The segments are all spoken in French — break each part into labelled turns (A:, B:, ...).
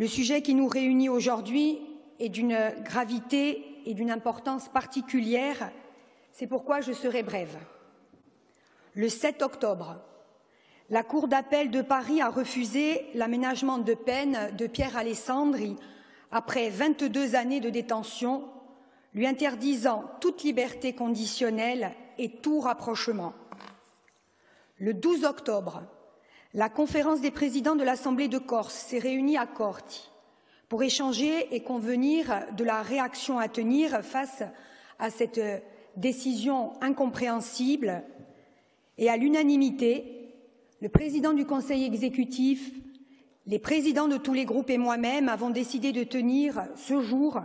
A: Le sujet qui nous réunit aujourd'hui est d'une gravité et d'une importance particulière. C'est pourquoi je serai brève. Le 7 octobre, la Cour d'appel de Paris a refusé l'aménagement de peine de Pierre Alessandri après 22 années de détention, lui interdisant toute liberté conditionnelle et tout rapprochement. Le 12 octobre, la conférence des présidents de l'Assemblée de Corse s'est réunie à Corti pour échanger et convenir de la réaction à tenir face à cette décision incompréhensible. Et à l'unanimité, le président du Conseil exécutif, les présidents de tous les groupes et moi-même avons décidé de tenir ce jour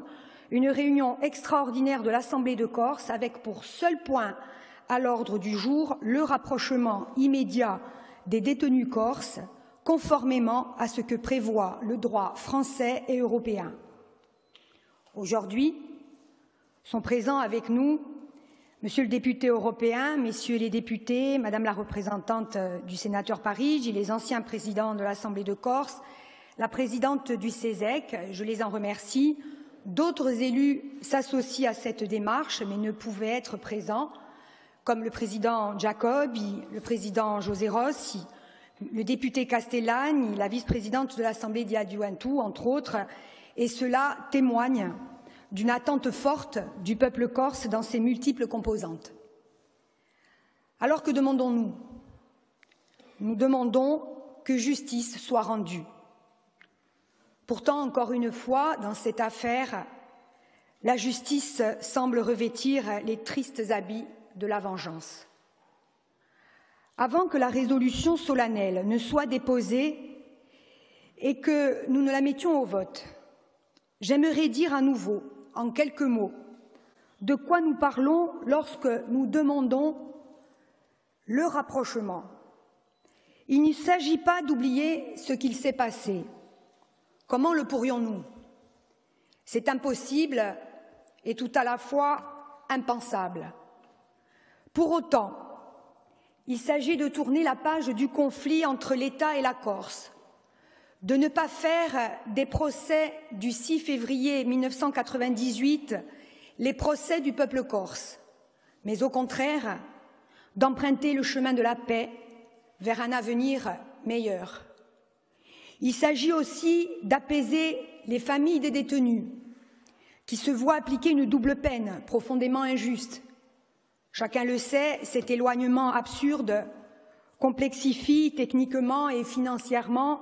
A: une réunion extraordinaire de l'Assemblée de Corse avec pour seul point à l'ordre du jour le rapprochement immédiat des détenus corses, conformément à ce que prévoit le droit français et européen. Aujourd'hui, sont présents avec nous Monsieur le député européen, Messieurs les députés, Madame la représentante du sénateur Parigi, les anciens présidents de l'Assemblée de Corse, la présidente du CESEC, je les en remercie. D'autres élus s'associent à cette démarche mais ne pouvaient être présents, comme le président Giacobbi, le président José Rossi, le député Castellani, la vice-présidente de l'Assemblée Diaduantou, entre autres, et cela témoigne d'une attente forte du peuple corse dans ses multiples composantes. Alors que demandons-nous? Nous demandons que justice soit rendue. Pourtant, encore une fois, dans cette affaire, la justice semble revêtir les tristes habits de la vengeance. Avant que la résolution solennelle ne soit déposée et que nous ne la mettions au vote, j'aimerais dire à nouveau, en quelques mots, de quoi nous parlons lorsque nous demandons le rapprochement. Il ne s'agit pas d'oublier ce qu'il s'est passé. Comment le pourrions-nous? C'est impossible et tout à la fois impensable. Pour autant, il s'agit de tourner la page du conflit entre l'État et la Corse, de ne pas faire des procès du 6 février 1998 les procès du peuple corse, mais au contraire d'emprunter le chemin de la paix vers un avenir meilleur. Il s'agit aussi d'apaiser les familles des détenus qui se voient appliquer une double peine profondément injuste. Chacun le sait, cet éloignement absurde complexifie techniquement et financièrement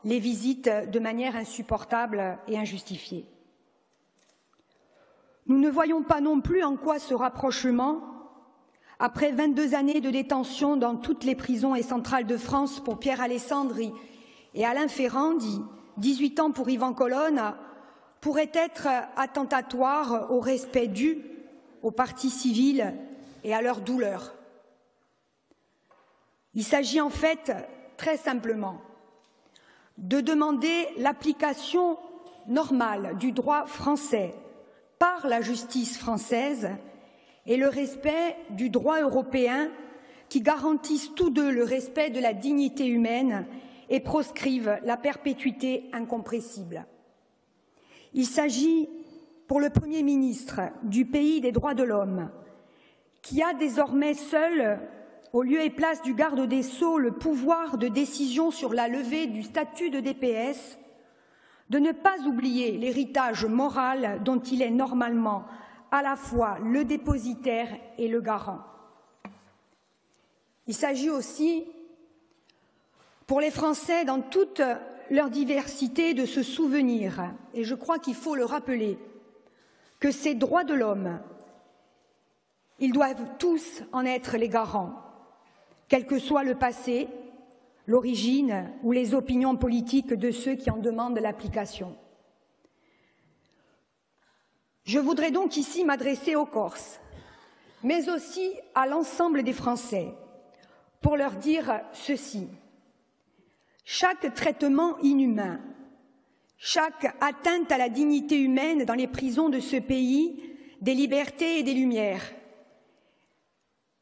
A: les visites de manière insupportable et injustifiée. Nous ne voyons pas non plus en quoi ce rapprochement, après 22 années de détention dans toutes les prisons et centrales de France pour Pierre Alessandri et Alain Ferrandi, 18 ans pour Yvan Colonna, pourrait être attentatoire au respect dû aux parties civiles et à leur douleur. Il s'agit en fait, très simplement, de demander l'application normale du droit français par la justice française et le respect du droit européen qui garantissent tous deux le respect de la dignité humaine et proscrivent la perpétuité incompressible. Il s'agit pour le Premier ministre du pays des droits de l'homme, qui a désormais seul, au lieu et place du garde des Sceaux, le pouvoir de décision sur la levée du statut de DPS, de ne pas oublier l'héritage moral dont il est normalement à la fois le dépositaire et le garant. Il s'agit aussi, pour les Français dans toute leur diversité, de se souvenir, et je crois qu'il faut le rappeler, que ces droits de l'homme, ils doivent tous en être les garants, quel que soit le passé, l'origine ou les opinions politiques de ceux qui en demandent l'application. Je voudrais donc ici m'adresser aux Corses, mais aussi à l'ensemble des Français, pour leur dire ceci. Chaque traitement inhumain, chaque atteinte à la dignité humaine dans les prisons de ce pays, des libertés et des lumières,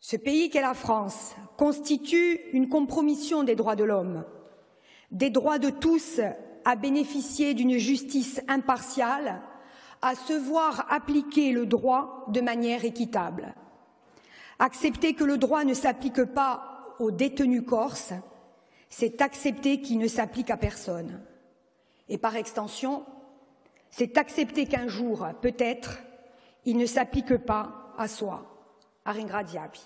A: ce pays qu'est la France constitue une compromission des droits de l'homme, des droits de tous à bénéficier d'une justice impartiale, à se voir appliquer le droit de manière équitable. Accepter que le droit ne s'applique pas aux détenus corses, c'est accepter qu'il ne s'applique à personne. Et par extension, c'est accepter qu'un jour, peut-être, il ne s'applique pas à soi. A ringraziarvi.